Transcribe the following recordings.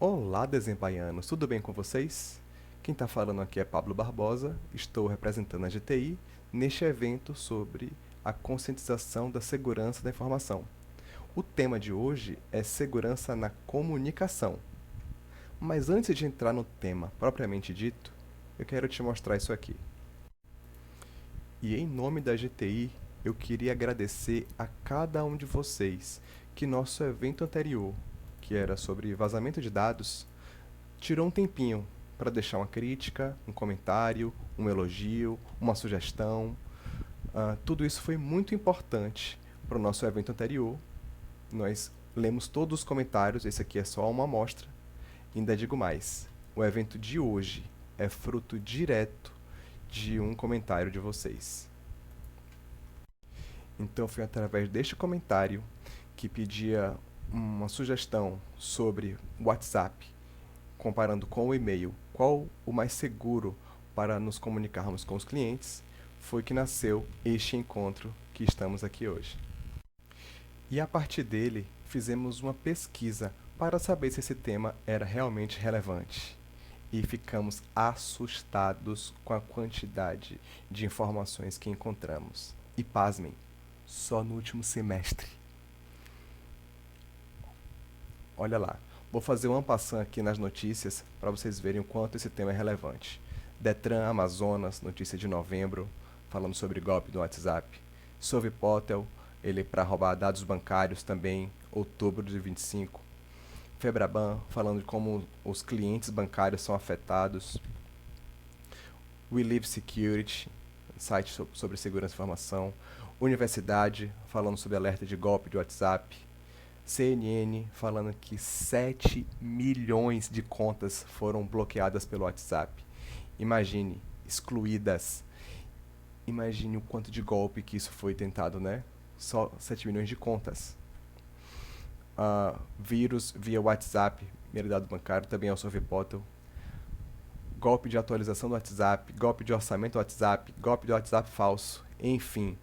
Olá, desembargadores, tudo bem com vocês? Quem está falando aqui é Pablo Barbosa, estou representando a GTI neste evento sobre a conscientização da segurança da informação. O tema de hoje é segurança na comunicação. Mas antes de entrar no tema propriamente dito, eu quero te mostrar isso aqui. E em nome da GTI, eu queria agradecer a cada um de vocês que nosso evento anterior, que era sobre vazamento de dados, tirou um tempinho para deixar uma crítica, um comentário, um elogio, uma sugestão. Tudo isso foi muito importante para o nosso evento anterior. Nós lemos todos os comentários, esse aqui é só uma amostra. Ainda digo mais, o evento de hoje é fruto direto de um comentário de vocês. Então foi através deste comentário que pedia uma sugestão sobre o WhatsApp, comparando com o e-mail, qual o mais seguro para nos comunicarmos com os clientes, foi que nasceu este encontro que estamos aqui hoje. E a partir dele, fizemos uma pesquisa para saber se esse tema era realmente relevante. E ficamos assustados com a quantidade de informações que encontramos. E pasmem, só no último semestre. Olha lá, vou fazer um passando aqui nas notícias para vocês verem o quanto esse tema é relevante. Detran Amazonas, notícia de novembro, falando sobre golpe do WhatsApp. Sovipotel, ele para roubar dados bancários também, outubro de 25. Febraban, falando de como os clientes bancários são afetados. We Live Security, site sobre segurança e informação. Universidade, falando sobre alerta de golpe de WhatsApp. CNN, falando que 7 milhões de contas foram bloqueadas pelo WhatsApp. Imagine, excluídas. Imagine o quanto de golpe que isso foi tentado, né? Só 7 milhões de contas. Vírus via WhatsApp, primeiro dado bancário, também é o Sovipotel. Golpe de atualização do WhatsApp, golpe de orçamento do WhatsApp, golpe de WhatsApp falso, enfim.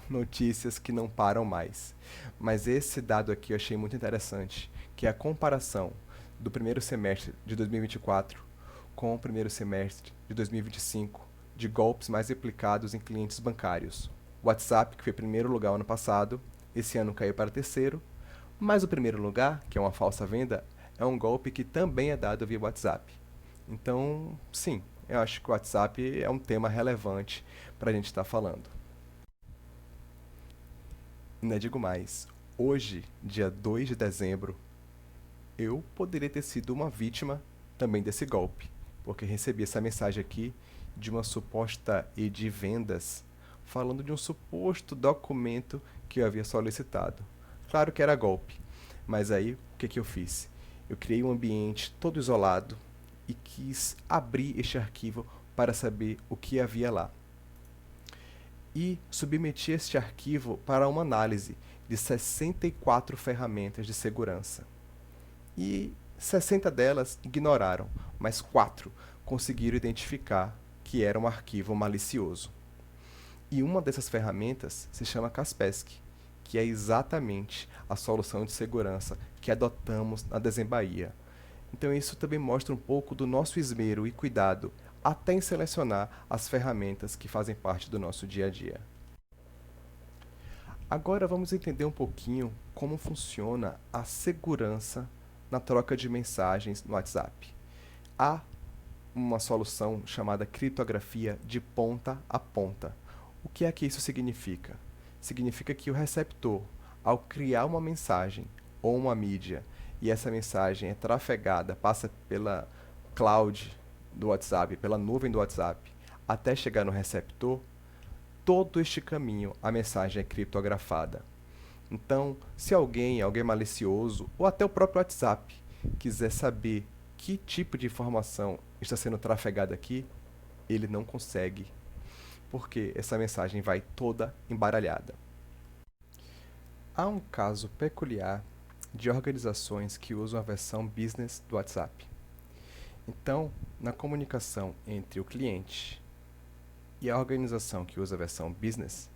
Notícias que não param mais. Mas esse dado aqui eu achei muito interessante, que é a comparação do primeiro semestre de 2024 com o primeiro semestre de 2025 de golpes mais aplicados em clientes bancários. O WhatsApp, que foi primeiro lugar ano passado, esse ano caiu para terceiro, mas o primeiro lugar, que é uma falsa venda, é um golpe que também é dado via WhatsApp. Então, sim, eu acho que o WhatsApp é um tema relevante para a gente estar falando. Ainda digo mais, hoje, dia 2 de dezembro, eu poderia ter sido uma vítima também desse golpe, porque recebi essa mensagem aqui de uma suposta de vendas falando de um suposto documento que eu havia solicitado. Claro que era golpe, mas aí o que eu fiz? Eu criei um ambiente todo isolado e quis abrir este arquivo para saber o que havia lá. E submeti este arquivo para uma análise de 64 ferramentas de segurança. E 60 delas ignoraram, mas 4 conseguiram identificar que era um arquivo malicioso. E uma dessas ferramentas se chama Kaspersky, que é exatamente a solução de segurança que adotamos na Desembaía. Então isso também mostra um pouco do nosso esmero e cuidado até em selecionar as ferramentas que fazem parte do nosso dia a dia. Agora vamos entender um pouquinho como funciona a segurança na troca de mensagens no WhatsApp. Há uma solução chamada criptografia de ponta a ponta. O que é que isso significa? Significa que o receptor, ao criar uma mensagem ou uma mídia, e essa mensagem é trafegada, passa pela cloud do WhatsApp, pela nuvem do WhatsApp, até chegar no receptor, todo este caminho a mensagem é criptografada. Então, se alguém malicioso, ou até o próprio WhatsApp, quiser saber que tipo de informação está sendo trafegada aqui, ele não consegue, porque essa mensagem vai toda embaralhada. Há um caso peculiar de organizações que usam a versão business do WhatsApp. Então, na comunicação entre o cliente e a organização que usa a versão business,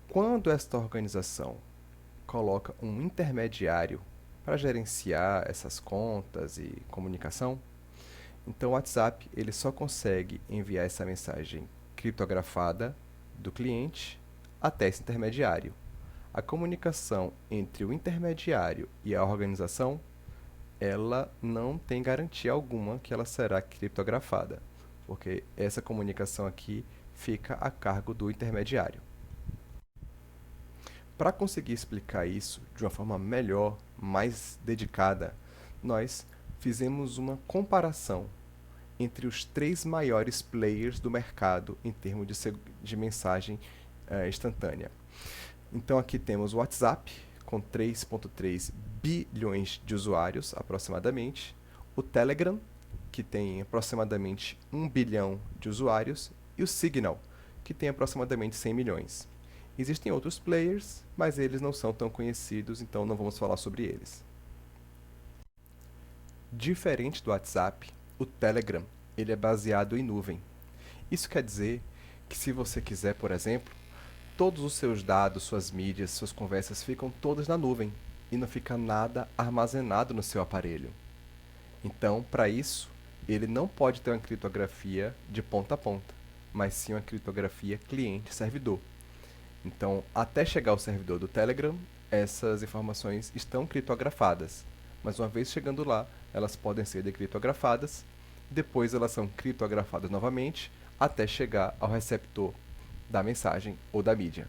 quando esta organização coloca um intermediário para gerenciar essas contas e comunicação. Então o WhatsApp ele só consegue enviar essa mensagem criptografada do cliente até esse intermediário. A comunicação entre o intermediário e a organização, ela não tem garantia alguma que ela será criptografada, porque essa comunicação aqui fica a cargo do intermediário. Para conseguir explicar isso de uma forma melhor, mais dedicada, nós fizemos uma comparação entre os 3 maiores players do mercado em termos de mensagem instantânea. Então aqui temos o WhatsApp, com 3,3 bilhões de usuários aproximadamente, o Telegram, que tem aproximadamente 1 bilhão de usuários, e o Signal, que tem aproximadamente 100 milhões. Existem outros players, mas eles não são tão conhecidos, então não vamos falar sobre eles. Diferente do WhatsApp, o Telegram ele é baseado em nuvem. Isso quer dizer que se você quiser, por exemplo, todos os seus dados, suas mídias, suas conversas ficam todas na nuvem e não fica nada armazenado no seu aparelho. Então, para isso, ele não pode ter uma criptografia de ponta a ponta, mas sim uma criptografia cliente-servidor. Então, até chegar ao servidor do Telegram, essas informações estão criptografadas, mas uma vez chegando lá, elas podem ser decriptografadas, depois elas são criptografadas novamente, até chegar ao receptor da mensagem ou da mídia.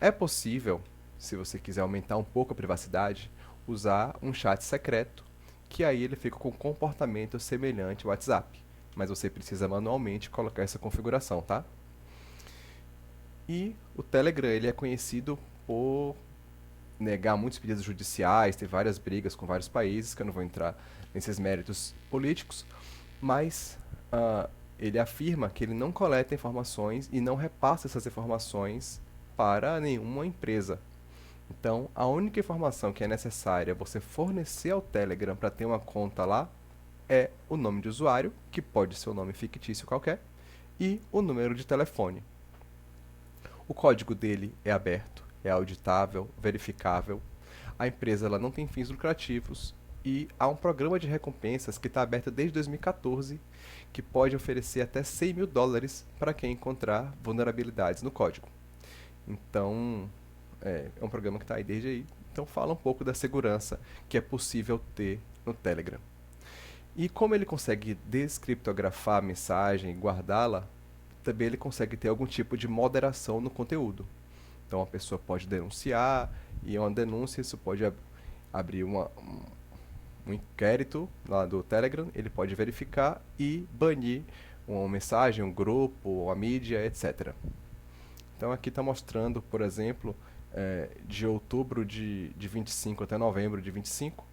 É possível, se você quiser aumentar um pouco a privacidade, usar um chat secreto, que aí ele fica com um comportamento semelhante ao WhatsApp, mas você precisa manualmente colocar essa configuração, tá? E o Telegram ele é conhecido por negar muitos pedidos judiciais, ter várias brigas com vários países, que eu não vou entrar nesses méritos políticos, mas ele afirma que ele não coleta informações e não repassa essas informações para nenhuma empresa. Então, a única informação que é necessária você fornecer ao Telegram para ter uma conta lá é o nome de usuário, que pode ser um nome fictício qualquer, e o número de telefone. O código dele é aberto, é auditável, verificável. A empresa ela não tem fins lucrativos e há um programa de recompensas que está aberto desde 2014 que pode oferecer até 100 mil dólares para quem encontrar vulnerabilidades no código. Então, é um programa que está aí desde aí. Então, fala um pouco da segurança que é possível ter no Telegram. E como ele consegue descriptografar a mensagem e guardá-la, também ele consegue ter algum tipo de moderação no conteúdo. Então, a pessoa pode denunciar, e uma denúncia, isso pode abrir um inquérito lá do Telegram, ele pode verificar e banir uma mensagem, um grupo, uma mídia, etc. Então, aqui está mostrando, por exemplo, de outubro de 25 até novembro de 25,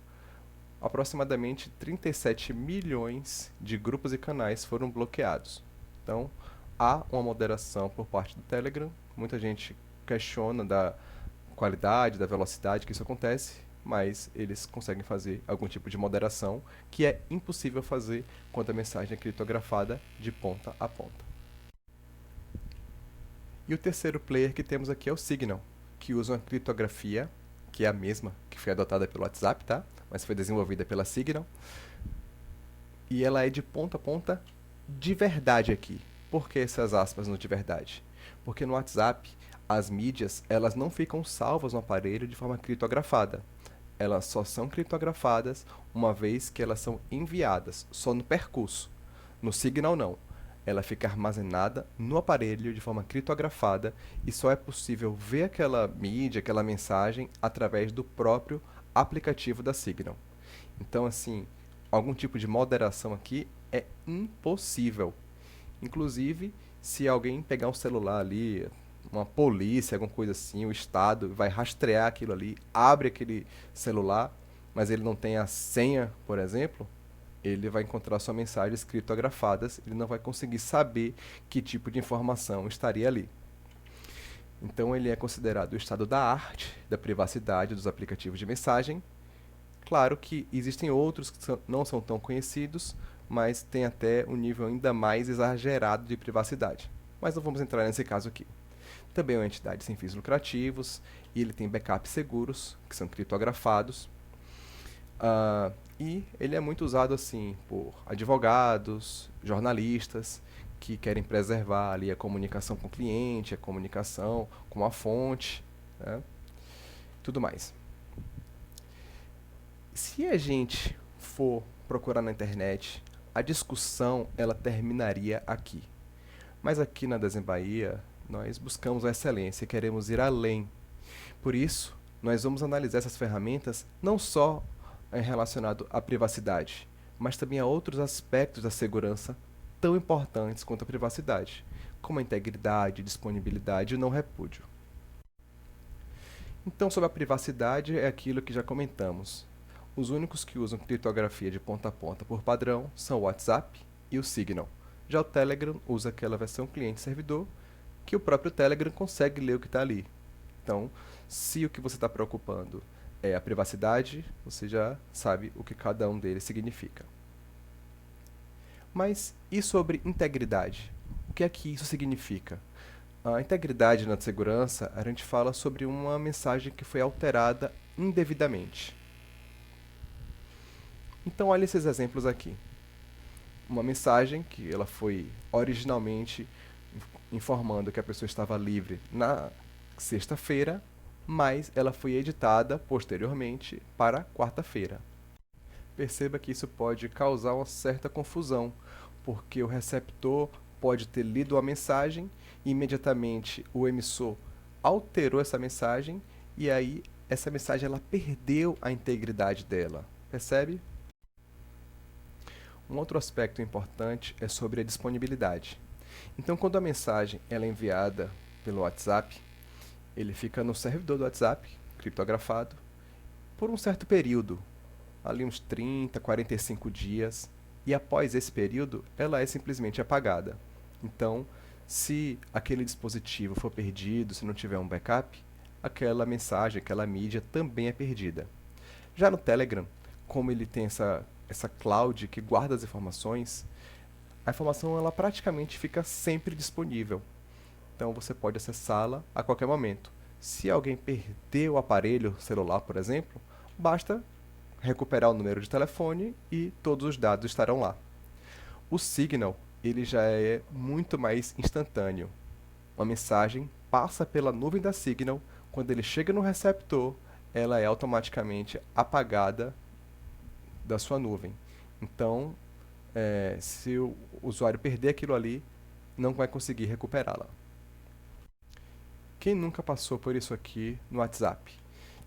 aproximadamente 37 milhões de grupos e canais foram bloqueados. Então, há uma moderação por parte do Telegram. Muita gente questiona da qualidade, da velocidade que isso acontece, mas eles conseguem fazer algum tipo de moderação que é impossível fazer quando a mensagem é criptografada de ponta a ponta. E o terceiro player que temos aqui é o Signal, que usa uma criptografia, que é a mesma que foi adotada pelo WhatsApp, tá? Mas foi desenvolvida pela Signal. E ela é de ponta a ponta de verdade aqui. Por que essas aspas no de verdade? Porque no WhatsApp, as mídias elas não ficam salvas no aparelho de forma criptografada. Elas só são criptografadas uma vez que elas são enviadas, só no percurso. No Signal, não. Ela fica armazenada no aparelho de forma criptografada e só é possível ver aquela mídia, aquela mensagem, através do próprio aplicativo da Signal. Então, assim, algum tipo de moderação aqui é impossível. Inclusive, se alguém pegar um celular ali, uma polícia, alguma coisa assim, o Estado vai rastrear aquilo ali, abre aquele celular, mas ele não tem a senha, por exemplo, ele vai encontrar suas mensagens criptografadas, ele não vai conseguir saber que tipo de informação estaria ali. Então ele é considerado o estado da arte, da privacidade dos aplicativos de mensagem. Claro que existem outros que não são tão conhecidos, mas tem até um nível ainda mais exagerado de privacidade. Mas não vamos entrar nesse caso aqui. Também é uma entidade sem fins lucrativos e ele tem backups seguros, que são criptografados. Ah, e ele é muito usado assim por advogados, jornalistas que querem preservar ali a comunicação com o cliente, a comunicação com a fonte, né? Tudo mais. Se a gente for procurar na internet, a discussão ela terminaria aqui. Mas aqui na Desenho Bahia, nós buscamos a excelência e queremos ir além. Por isso, nós vamos analisar essas ferramentas não só relacionado à privacidade, mas também a outros aspectos da segurança tão importantes quanto a privacidade, como a integridade, disponibilidade e o não repúdio. Então, sobre a privacidade, é aquilo que já comentamos. Os únicos que usam criptografia de ponta a ponta por padrão são o WhatsApp e o Signal. Já o Telegram usa aquela versão cliente-servidor que o próprio Telegram consegue ler o que está ali. Então, se o que você está preocupando é a privacidade, você já sabe o que cada um deles significa. Mas e sobre integridade? O que é que isso significa? A integridade na segurança, a gente fala sobre uma mensagem que foi alterada indevidamente. Então, olha esses exemplos aqui. Uma mensagem que ela foi originalmente informando que a pessoa estava livre na sexta-feira, mas ela foi editada posteriormente para quarta-feira. Perceba que isso pode causar uma certa confusão, porque o receptor pode ter lido a mensagem e imediatamente o emissor alterou essa mensagem e aí essa mensagem ela perdeu a integridade dela. Percebe? Um outro aspecto importante é sobre a disponibilidade. Então, quando a mensagem ela é enviada pelo WhatsApp, ele fica no servidor do WhatsApp, criptografado, por um certo período, ali uns 30, 45 dias, e após esse período, ela é simplesmente apagada. Então, se aquele dispositivo for perdido, se não tiver um backup, aquela mensagem, aquela mídia também é perdida. Já no Telegram, como ele tem essa cloud que guarda as informações, a informação ela praticamente fica sempre disponível. Então você pode acessá-la a qualquer momento. Se alguém perder o aparelho celular, por exemplo, basta recuperar o número de telefone e todos os dados estarão lá. O Signal, ele já é muito mais instantâneo. Uma mensagem passa pela nuvem da Signal, quando ele chega no receptor, ela é automaticamente apagada da sua nuvem. Então, se o usuário perder aquilo ali, não vai conseguir recuperá-la. Quem nunca passou por isso aqui no WhatsApp?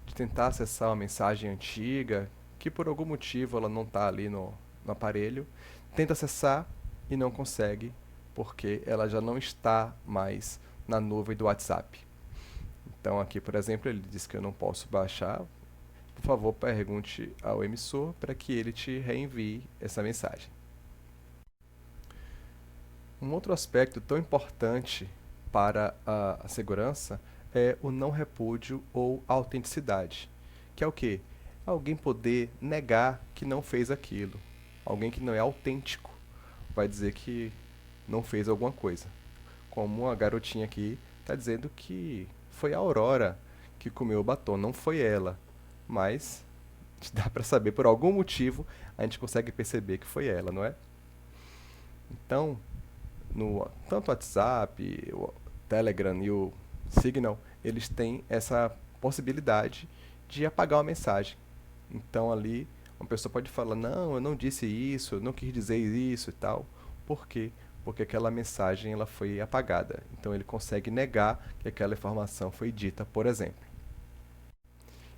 De tentar acessar uma mensagem antiga, que por algum motivo ela não está ali no aparelho, tenta acessar e não consegue, porque ela já não está mais na nuvem do WhatsApp. Então aqui, por exemplo, ele diz que eu não posso baixar. Por favor, pergunte ao emissor para que ele te reenvie essa mensagem. Um outro aspecto tão importante para a segurança é o não repúdio ou autenticidade, que é o quê? Alguém poder negar que não fez aquilo. Alguém que não é autêntico vai dizer que não fez alguma coisa. Como a garotinha aqui está dizendo que foi a Aurora que comeu o batom, não foi ela. Mas dá para saber, por algum motivo, a gente consegue perceber que foi ela, não é? Então, tanto o WhatsApp, o Telegram e o Signal, eles têm essa possibilidade de apagar uma mensagem. Então ali uma pessoa pode falar, não, eu não disse isso, eu não quis dizer isso e tal. Por quê? Porque aquela mensagem ela foi apagada. Então ele consegue negar que aquela informação foi dita, por exemplo.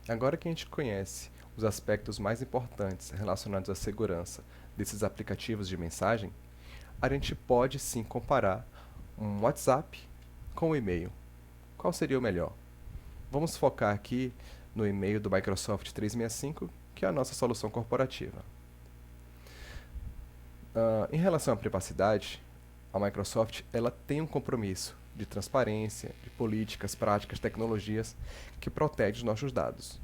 Agora que a gente conhece os aspectos mais importantes relacionados à segurança desses aplicativos de mensagem, a gente pode sim comparar um WhatsApp com o e-mail. Qual seria o melhor? Vamos focar aqui no e-mail do Microsoft 365, que é a nossa solução corporativa. Em relação à privacidade, a Microsoft ela tem um compromisso de transparência, de políticas, práticas, tecnologias que protegem os nossos dados.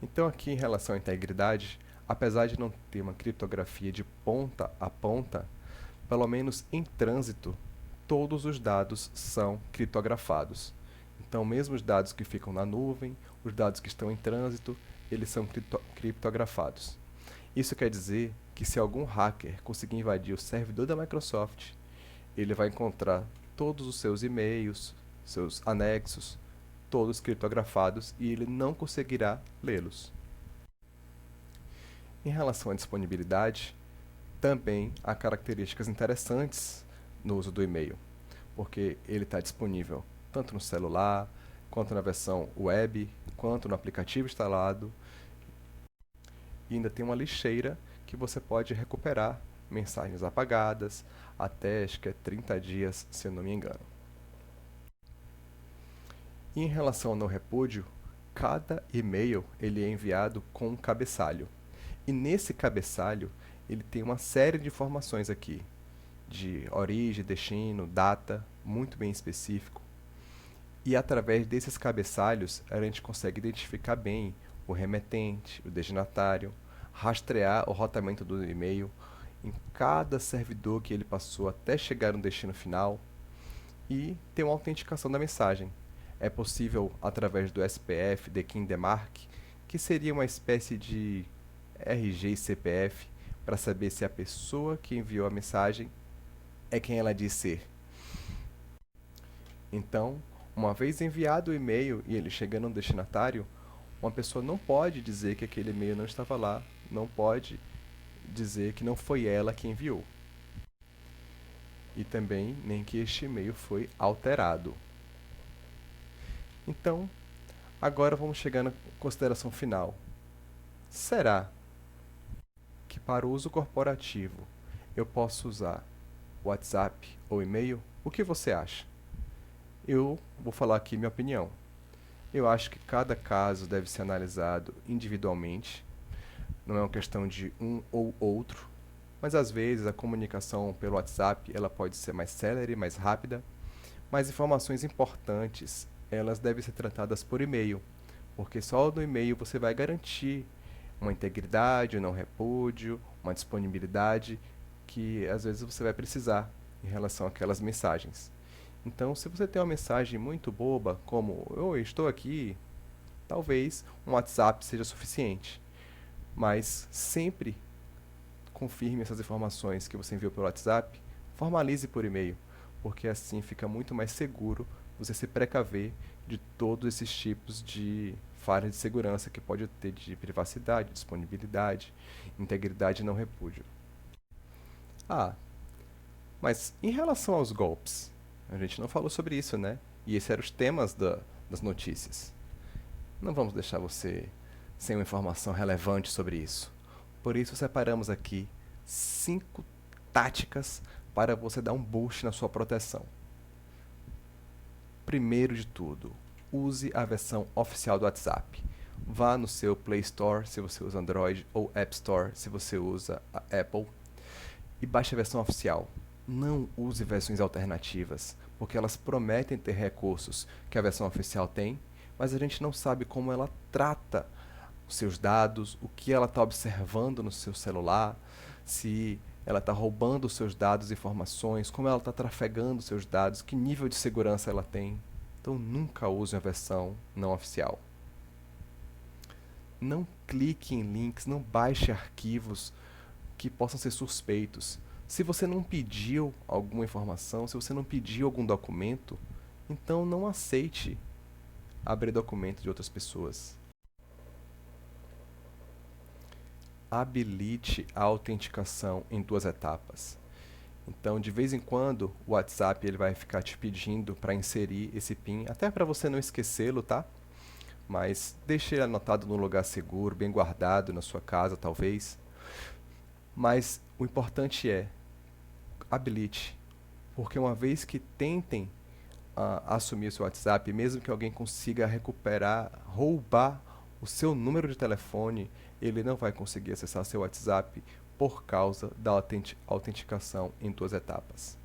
Então aqui em relação à integridade, apesar de não ter uma criptografia de ponta a ponta, pelo menos em trânsito, todos os dados são criptografados. Então, mesmo os dados que ficam na nuvem, os dados que estão em trânsito, eles são criptografados. Isso quer dizer que se algum hacker conseguir invadir o servidor da Microsoft, ele vai encontrar todos os seus e-mails, seus anexos, todos criptografados e ele não conseguirá lê-los. Em relação à disponibilidade, também há características interessantes no uso do e-mail, porque ele está disponível tanto no celular, quanto na versão web, quanto no aplicativo instalado. E ainda tem uma lixeira que você pode recuperar mensagens apagadas até, acho que é 30 dias, se eu não me engano. E em relação ao não repúdio, cada e-mail ele é enviado com um cabeçalho. E nesse cabeçalho, ele tem uma série de informações aqui, de origem, destino, data, muito bem específico. E através desses cabeçalhos, a gente consegue identificar bem o remetente, o destinatário, rastrear o roteamento do e-mail em cada servidor que ele passou até chegar no destino final e ter uma autenticação da mensagem. É possível através do SPF, The King Mark, que seria uma espécie de RG e CPF para saber se a pessoa que enviou a mensagem é quem ela diz ser. Então, uma vez enviado o e-mail e ele chegando no destinatário, uma pessoa não pode dizer que aquele e-mail não estava lá, não pode dizer que não foi ela que enviou. E também nem que este e-mail foi alterado. Então, agora vamos chegar na consideração final. Será que para o uso corporativo eu posso usar WhatsApp ou e-mail? O que você acha? Eu vou falar aqui minha opinião. Eu acho que cada caso deve ser analisado individualmente. Não é uma questão de um ou outro, mas às vezes a comunicação pelo WhatsApp ela pode ser mais célere, mais rápida, mas informações importantes elas devem ser tratadas por e-mail, porque só no e-mail você vai garantir uma integridade, um não repúdio, uma disponibilidade que às vezes você vai precisar em relação àquelas mensagens. Então, se você tem uma mensagem muito boba, como eu estou aqui, talvez um WhatsApp seja suficiente. Mas sempre confirme essas informações que você enviou pelo WhatsApp, formalize por e-mail, porque assim fica muito mais seguro você se precaver de todos esses tipos de falhas de segurança que pode ter de privacidade, disponibilidade, integridade e não repúdio. Ah, mas em relação aos golpes, a gente não falou sobre isso, né? E esses eram os temas das notícias. Não vamos deixar você sem uma informação relevante sobre isso. Por isso, separamos aqui 5 táticas para você dar um boost na sua proteção. Primeiro de tudo, use a versão oficial do WhatsApp. Vá no seu Play Store, se você usa Android, ou App Store, se você usa a Apple, e baixe a versão oficial. Não use versões alternativas, porque elas prometem ter recursos que a versão oficial tem, mas a gente não sabe como ela trata os seus dados, o que ela está observando no seu celular, se ela está roubando os seus dados e informações, como ela está trafegando os seus dados, que nível de segurança ela tem. Então nunca use uma versão não oficial. Não clique em links, não baixe arquivos que possam ser suspeitos. Se você não pediu alguma informação, se você não pediu algum documento, então não aceite abrir documento de outras pessoas. Habilite a autenticação em 2 etapas. Então, de vez em quando, o WhatsApp ele vai ficar te pedindo para inserir esse PIN, até para você não esquecê-lo, tá? Mas deixe ele anotado num lugar seguro, bem guardado na sua casa, talvez. Mas o importante é habilite, porque uma vez que tentem assumir o seu WhatsApp, mesmo que alguém consiga recuperar, roubar o seu número de telefone, ele não vai conseguir acessar seu WhatsApp por causa da autenticação em 2 etapas.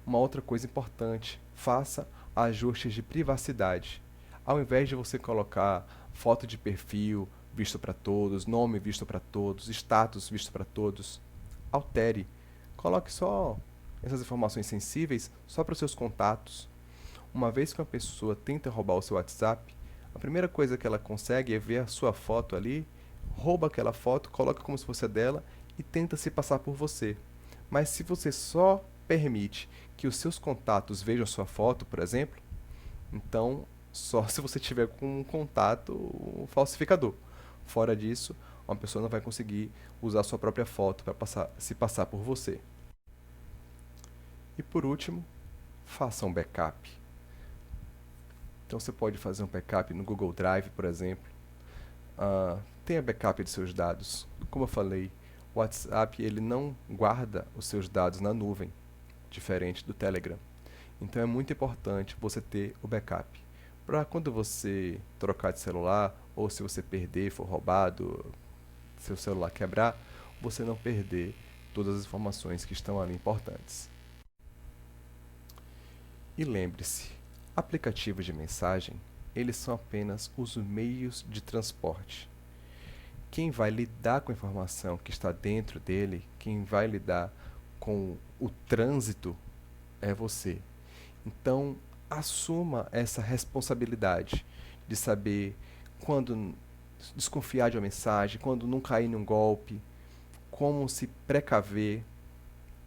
Uma outra coisa importante, faça ajustes de privacidade. Ao invés de você colocar foto de perfil visto para todos, nome visto para todos, status visto para todos, altere. Coloque só essas informações sensíveis só para os seus contatos. Uma vez que uma pessoa tenta roubar o seu WhatsApp, A primeira coisa que ela consegue é ver a sua foto ali, rouba aquela foto, coloca como se fosse a dela e tenta se passar por você. Mas se você só permite que os seus contatos vejam sua foto, por exemplo, então só se você tiver com um contato falsificador. Fora disso, uma pessoa não vai conseguir usar sua própria foto para se passar por você. E por último, faça um backup. Então você pode fazer um backup no Google Drive, por exemplo. Tenha backup de seus dados. Como eu falei, o WhatsApp ele não guarda os seus dados na nuvem, diferente do Telegram. Então é muito importante você ter o backup. Para quando você trocar de celular, ou se você perder, for roubado, seu celular quebrar, você não perder todas as informações que estão ali importantes. E lembre-se, aplicativos de mensagem, eles são apenas os meios de transporte. Quem vai lidar com a informação que está dentro dele, quem vai lidar com o trânsito é você. Então, assuma essa responsabilidade de saber quando desconfiar de uma mensagem, quando não cair num golpe, como se precaver.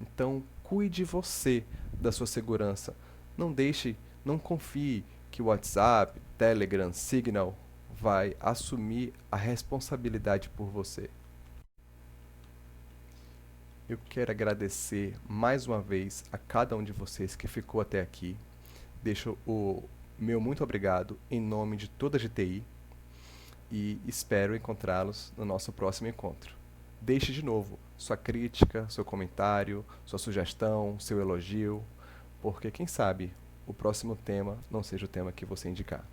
Então, cuide você da sua segurança. Não deixe, não confie que o WhatsApp, Telegram, Signal vai assumir a responsabilidade por você. Eu quero agradecer mais uma vez a cada um de vocês que ficou até aqui. Deixo o meu muito obrigado em nome de toda a GTI e espero encontrá-los no nosso próximo encontro. Deixe de novo sua crítica, seu comentário, sua sugestão, seu elogio, porque quem sabe o próximo tema não seja o tema que você indicar.